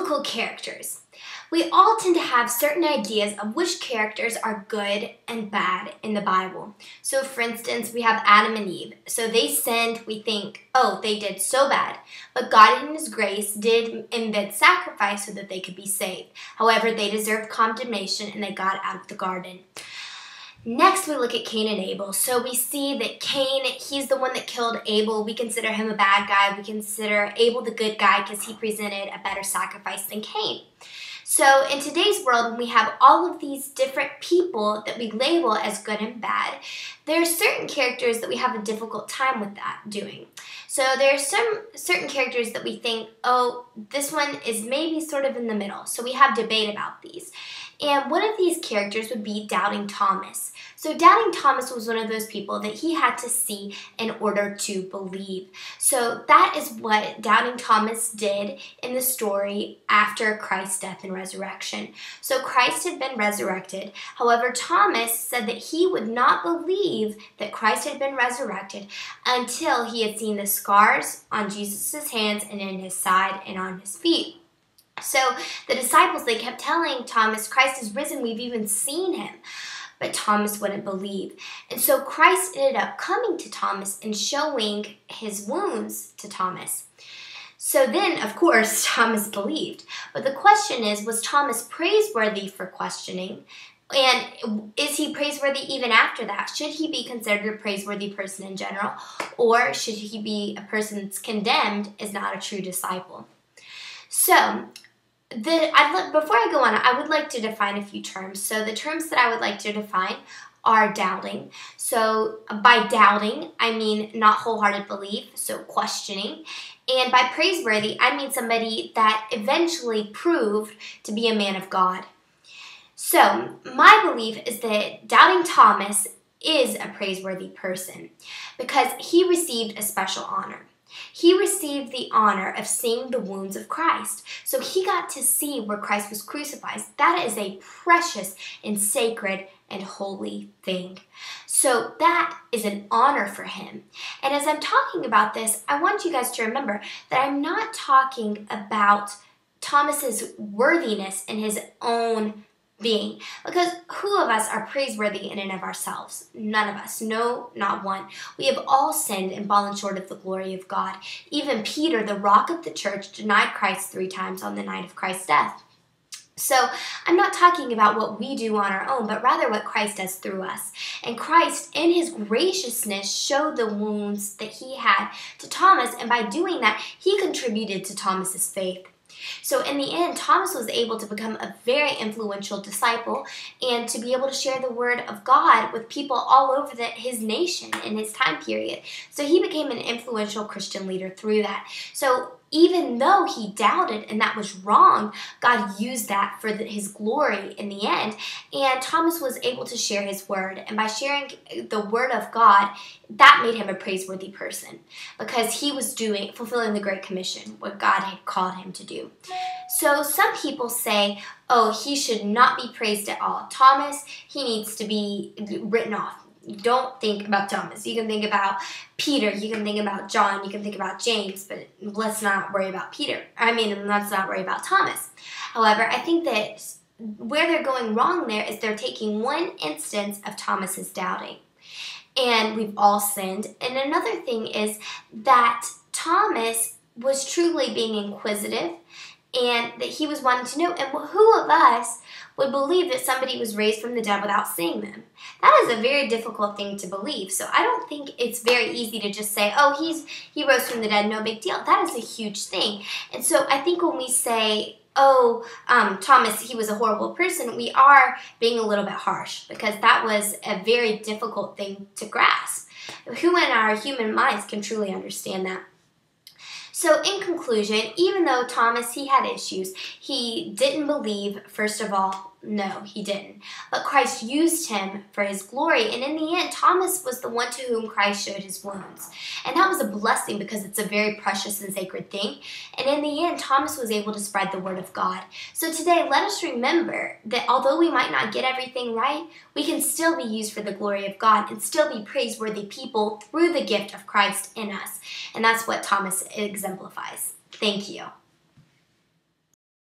Biblical characters. We all tend to have certain ideas of which characters are good and bad in the Bible. So for instance, we have Adam and Eve. So they sinned, we think, oh, they did so bad. But God in His grace did embed sacrifice so that they could be saved. However, they deserved condemnation and they got out of the garden. Next, we look at Cain and Abel. So we see that Cain, he's the one that killed Abel. We consider him a bad guy. We consider Abel the good guy because he presented a better sacrifice than Cain. So in today's world, when we have all of these different people that we label as good and bad, there are certain characters that we have a difficult time with that doing. So there are some certain characters that we think, oh, this one is maybe sort of in the middle. So we have debate about these. And one of these characters would be Doubting Thomas. So Doubting Thomas was one of those people that he had to see in order to believe. So that is what Doubting Thomas did in the story after Christ's death and resurrection. So Christ had been resurrected. However, Thomas said that he would not believe that Christ had been resurrected until he had seen the scars on Jesus' hands and in His side and on His feet. So the disciples, they kept telling Thomas, Christ is risen, we've even seen Him. But Thomas wouldn't believe. And so Christ ended up coming to Thomas and showing His wounds to Thomas. So then, of course, Thomas believed. But the question is, was Thomas praiseworthy for questioning? And is he praiseworthy even after that? Should he be considered a praiseworthy person in general? Or should he be a person that's condemned as not a true disciple? So, before I go on, I would like to define a few terms. So the terms that I would like to define are doubting. So by doubting, I mean not wholehearted belief, so questioning. And by praiseworthy, I mean somebody that eventually proved to be a man of God. So my belief is that Doubting Thomas is a praiseworthy person because he received a special honor. He received the honor of seeing the wounds of Christ. So he got to see where Christ was crucified. That is a precious and sacred and holy thing. So that is an honor for him. And as I'm talking about this, I want you guys to remember that I'm not talking about Thomas's worthiness in his own being. Because who of us are praiseworthy in and of ourselves? None of us. No, not one. We have all sinned and fallen short of the glory of God. Even Peter, the rock of the church, denied Christ 3 times on the night of Christ's death. So I'm not talking about what we do on our own, but rather what Christ does through us. And Christ, in His graciousness, showed the wounds that He had to Thomas, and by doing that, He contributed to Thomas's faith. So in the end, Thomas was able to become a very influential disciple and to be able to share the word of God with people all over his nation in his time period. So he became an influential Christian leader through that. So even though he doubted and that was wrong, God used that for His glory in the end. And Thomas was able to share His word. And by sharing the word of God, that made him a praiseworthy person because he was fulfilling the Great Commission, what God had called him to do. So some people say, oh, he should not be praised at all. Thomas, he needs to be written off. Don't think about Thomas. You can think about Peter. You can think about John. You can think about James. But let's not worry about Peter. Let's not worry about Thomas. However, I think that where they're going wrong there is they're taking one instance of Thomas's doubting. And we've all sinned. And another thing is that Thomas was truly being inquisitive and that he was wanting to know. And who of us would believe that somebody was raised from the dead without seeing them? That is a very difficult thing to believe. So I don't think it's very easy to just say, oh, he rose from the dead, no big deal. That is a huge thing. And so I think when we say, oh, Thomas, he was a horrible person, we are being a little bit harsh because that was a very difficult thing to grasp. Who in our human minds can truly understand that? So in conclusion, even though Thomas, he had issues, he didn't believe, first of all. No, he didn't. But Christ used him for His glory. And in the end, Thomas was the one to whom Christ showed His wounds. And that was a blessing because it's a very precious and sacred thing. And in the end, Thomas was able to spread the word of God. So today, let us remember that although we might not get everything right, we can still be used for the glory of God and still be praiseworthy people through the gift of Christ in us. And that's what Thomas exemplifies. Thank you.